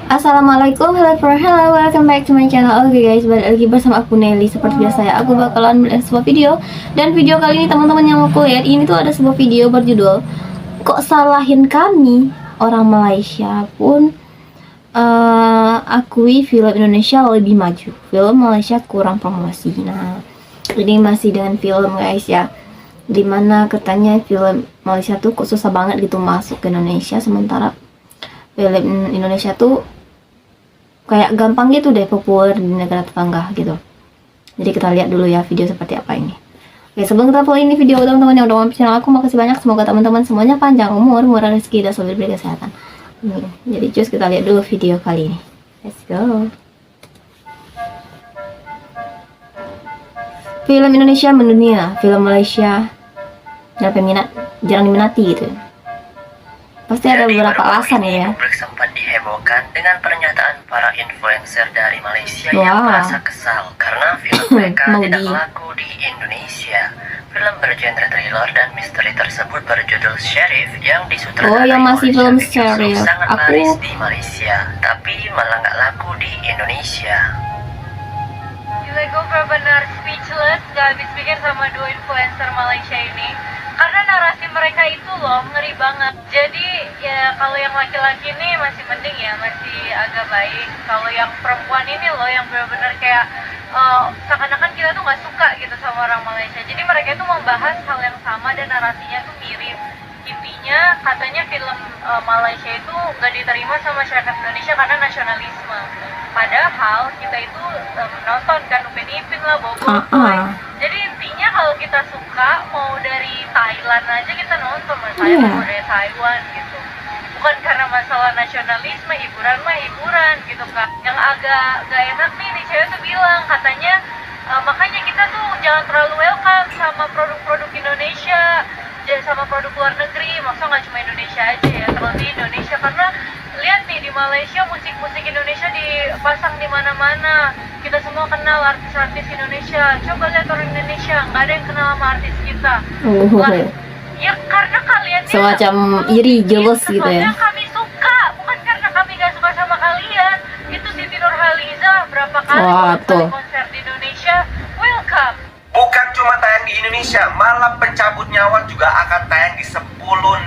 Assalamualaikum, hello, welcome back to my channel. Oke guys, balik lagi bersama aku Nelly. Seperti biasa ya, aku bakalan melihat sebuah video. Dan video kali ini teman-teman yang aku lihat, ini tuh ada sebuah video berjudul "Kok salahin kami?" Orang Malaysia pun akui film Indonesia lebih maju, film Malaysia kurang promosi. Nah, ini masih dengan film guys ya, dimana katanya film Malaysia tuh kok susah banget gitu masuk ke Indonesia, sementara film Indonesia tuh kayak gampang gitu deh populer di negara tetangga gitu. Jadi kita lihat dulu ya video seperti apa ini. Oke, sebelum kita mulai ini video, teman-teman yang udah mampir channel aku, makasih banyak. Semoga teman-teman semuanya panjang umur, murah rezeki, dan selalu diberi kesehatan. Jadi cus kita lihat dulu video kali ini. Let's go. Film Indonesia mendunia, film Malaysia jarang diminati gitu. Pasti ada beberapa alasan ya. Sempat dihebohkan dengan pernyataan para influencer dari Malaysia yang merasa kesal karena film mereka tidak laku di Indonesia. Film bergenre thriller dan misteri tersebut berjudul Sheriff yang disutradarai masih film Sheriff. sangat laris di Malaysia, tapi malah nggak laku di Indonesia. Gila, gue benar-benar speechless, gak habis pikir sama dua influencer Malaysia ini. Karena narasi mereka itu loh ngeri banget. Jadi ya kalau yang laki-laki ini masih mending ya, masih agak baik. Kalau yang perempuan ini loh yang benar-benar kayak seakan-akan kita tuh nggak suka gitu sama orang Malaysia. Jadi mereka itu membahas hal yang sama dan narasinya tuh mirip. Intinya katanya film Malaysia itu nggak diterima sama masyarakat Indonesia karena nasionalisme. Padahal kita itu menonton kan Upin Ipin lah, Boboiboy. Jadi intinya kalau kita suka, mau dari Thailand aja kita nonton, misalnya mau dari Taiwan gitu. Bukan karena masalah nasionalisme, hiburan mah hiburan gitu kan. Yang agak gak enak nih, di cewek tuh bilang katanya makanya kita tuh jangan terlalu welcome sama produk-produk Indonesia, sama produk luar negeri. Maksudnya nggak cuma Indonesia aja ya, terlebih Indonesia, karena lihat nih di Malaysia musik-musik Indonesia dipasang di mana-mana. Kita semua kenal artis-artis Indonesia. Coba lihat orang Indonesia, nggak ada yang kenal sama artis kita. Lah, ya karena kalian semacam iri, jealous gitu ya. Kami suka, bukan karena kami gak suka sama kalian. Itu Siti Nurhaliza berapa kali konser di Indonesia, welcome. Bukan cuma tayang di Indonesia, malam Pencabut Nyawa juga akan tayang di 10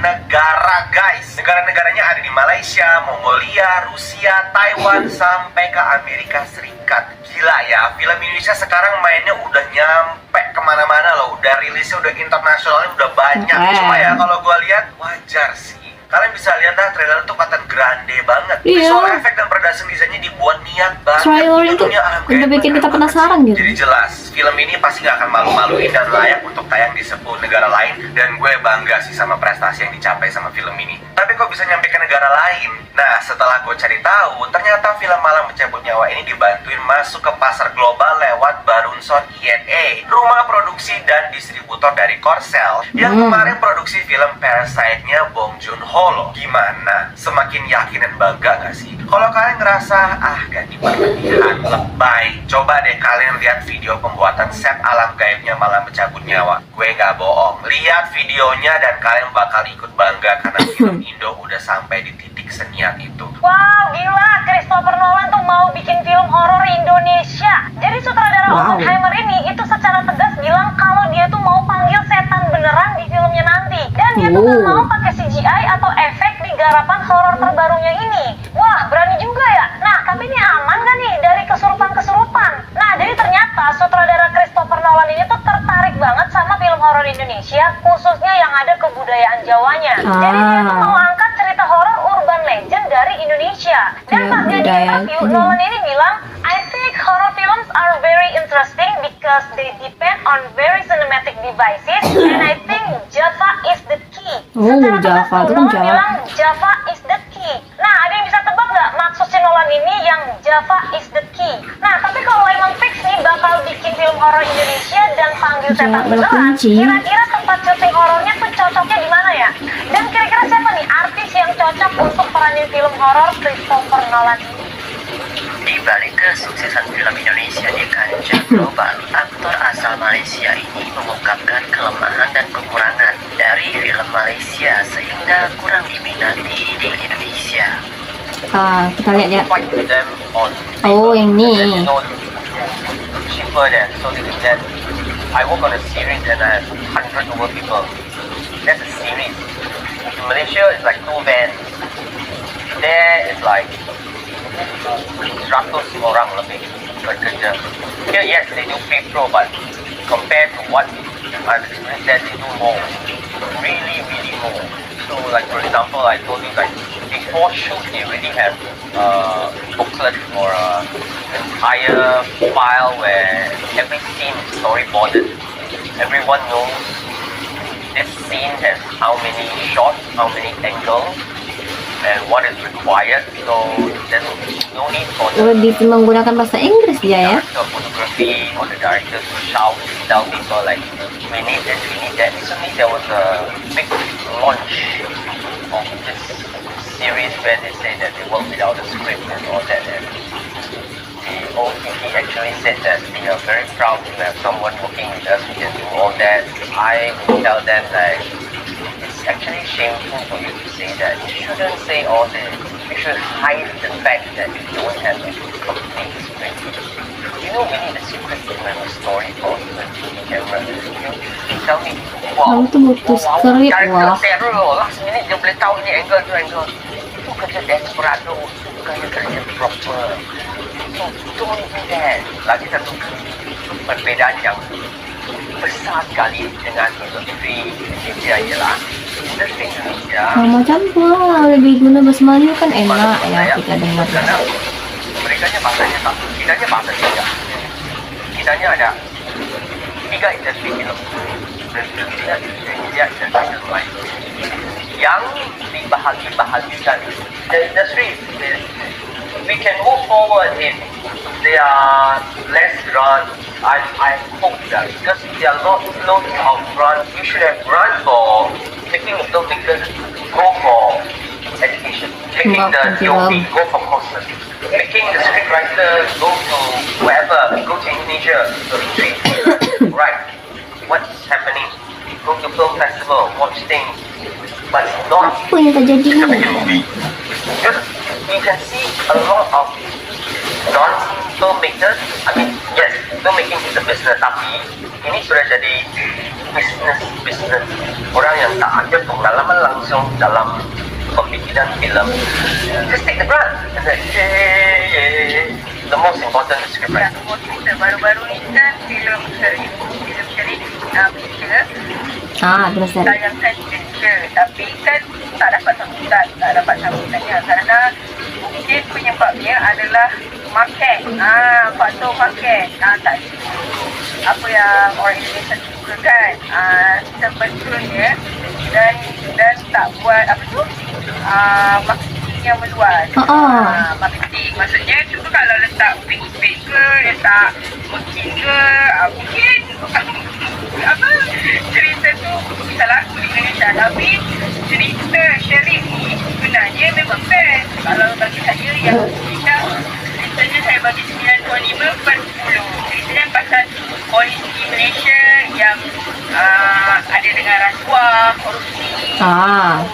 negara guys. Negara-negaranya ada di Malaysia, Mongolia, Rusia, Taiwan, sampai ke Amerika Serikat. Gila ya, film Indonesia sekarang mainnya udah nyampe kemana-mana loh. Udah rilisnya, udah internasionalnya udah banyak. Cuma ya kalau gue lihat wajar sih. Kalian bisa lihat dah trailer itu kelihatan grande banget. Visual efek dan production desainnya dibuat niat banget. Trailer itu udah bikin kita penasaran gitu. Jadi jelas, film ini pasti gak akan malu-maluin dan layak untuk tayang di 10 negara lain. Dan gue bangga sih sama prestasi yang dicapai sama film ini. Tapi kok bisa nyampe ke negara lain? Nah, setelah gue cari tahu, ternyata film Malam Pencabut Nyawa ini dibantuin masuk ke pasar global lewat Barunson INA, rumah produksi dan distributor dari Korsel, yang kemarin produksi film Parasite-nya Bong Joon-ho loh. Gimana? Semakin yakin dan bangga gak sih? Kalau kalian ngerasa, ganti berlebihan, lebay, coba deh kalian lihat video pembuatan set alam gaibnya Malam Pencabut Nyawa. Gue gak bohong, lihat videonya dan kalian bakal ikut bangga karena film Indo udah sampai di titik seniat itu. Wow, gila, Christopher Nolan tuh mau bikin film horor Indonesia. Jadi sutradara Oppenheimer ini itu secara tegas bilang kalau dia tuh mau panggil setan beneran di filmnya nanti. Dan dia tuh gak mau pakai CGI atau efek di garapan horor terbarunya ini. Wah, berani juga ya. Nah, tapi ini aman gak nih dari kesurupan-kesurupan? Nah, jadi ternyata sutradara Christopher Nolan ini tuh tertarik banget sama film horor Indonesia, khususnya yang ada kebudayaan Jawanya. Jadi dia tuh mau angkat cerita horor urban legend dari Indonesia. Dan pas dia di interview, Nolan ini bilang, I think horror films are very interesting because they depend on very cinematic devices and I think Java is the key. Secara tegas Nolan bilang Java is the key. Nah, ada yang bisa tebak nggak maksud si Nolan ini yang Java is the key? Nah, tapi kalau emang fix nih bakal bikin film horor Indonesia dan panggil setan beneran, kira-kira tempat syuting horornya tuh cocoknya di mana ya? Dan kira-kira siapa nih artis yang cocok untuk peranin film horor Christopher Nolan ini? Di balik kesuksesan film Indonesia di kancah global, aktor asal Malaysia ini mengungkapkan kelemahan dan kekurangan dari film Malaysia sehingga kurang diminati di Indonesia. Kita lihat ya. Fight with them on Oh, yang ni. and then, you know, cheaper than so that I work on a series and I have 100 over people. That's a series. In Malaysia, it's like 2 vans. There is like 100 orang lebih bekerja. Here, yes, they do pay pro, but compared to what I've experienced there, they do more. Really, really more. So, like for example, I told you, like before shoot, they already have booklet or entire file where every scene is storyboarded. Everyone knows this scene has how many shots, how many angles, and what is required. So there's no need for the Lebih menggunakan bahasa Inggris dia ya. director of photography or the director to shout, tell people like, we need this, we need that. Recently there was a big launch of this series where they say that they work without a script and all that. And the OTT actually said that we are very proud to have someone working with us who can do all that. I would tell them that it's actually shameful for you to say that. You shouldn't say all this. You should hide the fact that you don't have a complete script. You know, we need a script to have a story for the TV camera. You tell me, wow, Kamu tuh butuh skrip, director wah. terror, last minute dia boleh tahu ini angle tu angle. Itu kerja desperado, bukan kerja proper. So don't do that. Lagi satu perbezaan yang besar sekali dengan industri Indonesia ialah industri Indonesia. Macam pula lebih guna bahasa Melayu kan enak ya kita dengar. Karena mereka bahasanya tak, kitanya bahasa tiga. Kitanya ada 3 industri film. Industri kita, Indonesia, industri film lain. Yang dibahagi-bahagikan. The industry is, we can move forward if they are less run. I hope that because they are not outrun. You should have run for making the filmmakers go for education, making the DOP go for courses, making the scriptwriter go to wherever, go to Indonesia, to retreat. Right, what's happening? Go to film festival, watch things, but not Apa yang terjadi in the ni? movie. Because you can see a lot of non-filmmakers. I mean, yes, filmmaking is a business, tapi ini sudah jadi business. Orang yang tak ada pengalaman langsung dalam pembikinan film, just take the brunt. And then, the most important is scriptwriting. Baru-baru ni kan filem seri Benar. tayangkan Indonesia, tapi kan tak dapat sambutannya karena mungkin penyebabnya adalah market, faktor market, tak apa yang orang Indonesia suka kan, sebetulnya dan tak buat apa tu, marketing yang meluas. Marketing maksudnya cuba kalau letak big ke, letak mungkin ke, mungkin apa cerita tu bisa laku di Indonesia, tapi cerita Sherif ni sebenarnya memang best. Kalau bagi saya yang ceritanya saya bagi 9.5 per 10. Ceritanya pasal polisi Malaysia yang ada dengan rasuah, korupsi.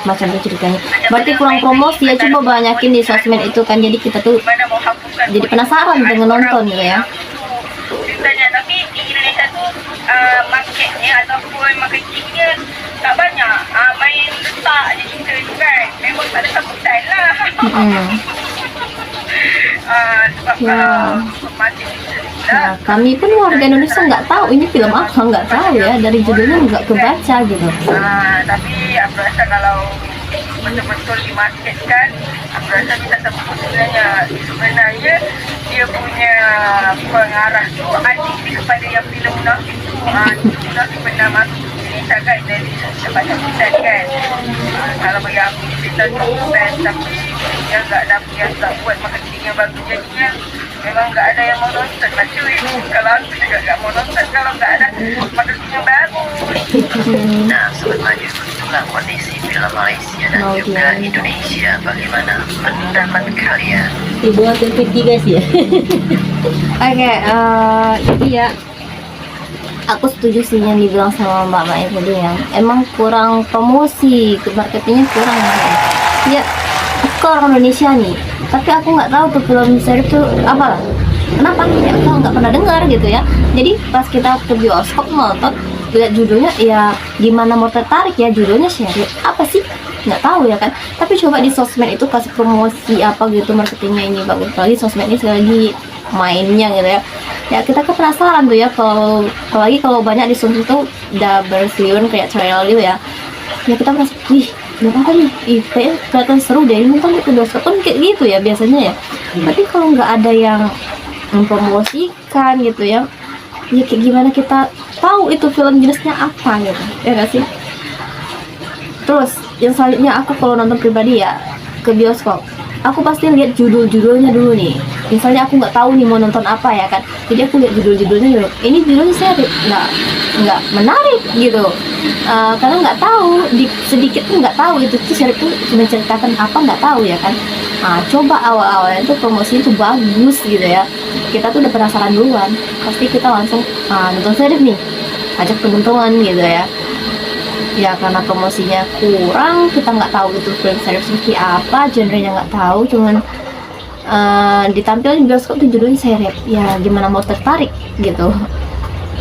Macam tu ceritanya. Berarti kurang promosi ya, coba banyakin di sosmed itu kan, jadi kita tuh Mana mau hapuskan jadi penasaran dengan nonton gitu ya. Ceritanya, tapi di Indonesia tu marketnya ataupun marketingnya tak banyak, main letak je cerita tu kan, memang tak ada sambutan lah. Sebab kalau masih Nah, kami pun warga Indonesia nggak tahu ini film apa, nggak tahu ya, dari judulnya nggak kebaca gitu. Tapi aku rasa kalau betul-betul dimarketkan, aku rasa kita sebut sebenarnya dia punya pengarah tu anti kepada yang filem munafik tu. Munafik pernah masuk Indonesia kan, dari tempat sambutan kan. Kalau bagi aku cerita tu best, tapi dia tak buat marketing yang bagus, jadinya memang nggak ada yang mau nonton lah cuy. Kalau aku juga nggak mau nonton kalau nggak ada marketing yang bagus. Nah, sebenarnya itulah kondisi film Malaysia dan juga Indonesia. Bagaimana pendapat kalian? Dibuat TV guys ya. Oke, jadi ya aku setuju sih yang dibilang sama Mbak Maya tadi, yang emang kurang promosi, marketingnya kurang ya. ke orang Indonesia nih, tapi aku nggak tahu tuh film series tuh apa lah. Kenapa? Ya aku nggak pernah dengar gitu ya. Jadi pas kita ke bioskop nonton, lihat judulnya ya gimana mau tertarik ya, judulnya series apa sih? Nggak tahu ya kan. Tapi coba di sosmed itu kasih promosi apa gitu, marketingnya ini bagus. Apalagi sosmed ini lagi mainnya gitu ya. Ya kita penasaran tuh ya, kalau apalagi kalau banyak di sosmed itu udah berseliweran kayak trial gitu ya. Ya kita merasa, wih, apa nih? Ih, kayak kelihatan seru deh, nonton itu bioskop kan kayak gitu ya biasanya ya. Tapi kalau nggak ada yang mempromosikan gitu ya, ya kayak gimana kita tahu itu film jenisnya apa gitu, ya nggak sih? Terus yang selanjutnya, aku kalau nonton pribadi ya ke bioskop, aku pasti lihat judul-judulnya dulu nih. Misalnya aku nggak tahu nih mau nonton apa ya kan, jadi aku lihat judul-judulnya dulu. Ini judulnya series nggak menarik gitu. Karena nggak tahu, sedikit pun nggak tahu itu tuh series itu menceritakan apa, nggak tahu ya kan. Coba awal-awalnya tuh promosinya tuh bagus gitu ya, kita tuh udah penasaran duluan, pasti kita langsung nonton series nih, ajak teman-teman gitu ya. Ya karena promosinya kurang, kita nggak tahu itu film series seperti apa, genrenya nggak tahu, cuman ditampilkan di bioskop tuh judulnya series, ya gimana mau tertarik gitu.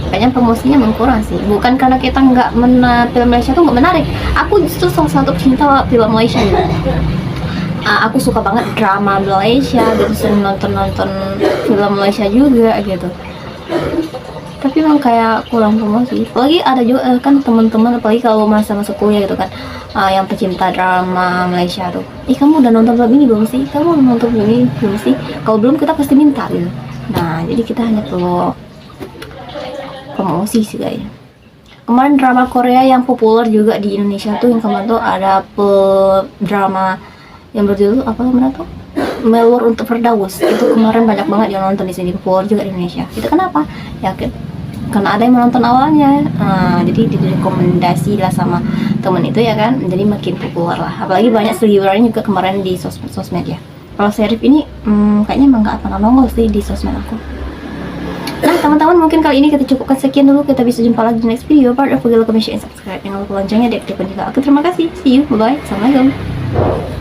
Kayaknya promosinya mengkurang sih, bukan karena kita nggak film Malaysia tuh nggak menarik. Aku justru salah satu pecinta film Malaysia gitu. Aku suka banget drama Malaysia gitu, sering nonton film Malaysia juga gitu. Tapi memang kayak kurang promosi. Apalagi ada juga kan teman-teman, apalagi kalau masa-masa kuliah gitu kan, yang pecinta drama Malaysia tuh, kamu udah nonton film ini belum sih? Kamu udah nonton film ini belum sih? Kalau belum, kita pasti minta gitu. Nah jadi kita hanya perlu promosi sih kayaknya. Kemarin drama Korea yang populer juga di Indonesia tuh, yang kemarin tuh ada drama yang berjudul apa namanya tuh, Melur untuk Firdaus. Itu kemarin banyak banget yang nonton di sini, populer juga di Indonesia. Itu kenapa? Ya karena ada yang menonton awalnya, jadi direkomendasi lah sama temen itu ya kan, jadi makin populer lah. Apalagi banyak seliwerannya juga kemarin di sosmed ya. Kalau series ini kayaknya emang nggak pernah nongol sih di sosmed aku. Nah teman-teman, mungkin kali ini kita cukupkan sekian dulu. Kita bisa jumpa lagi di next video. Jangan lupa like, comment, and subscribe. Jangan lupa loncengnya diaktifkan juga. Oke, terima kasih. See you. Bye bye. Assalamualaikum.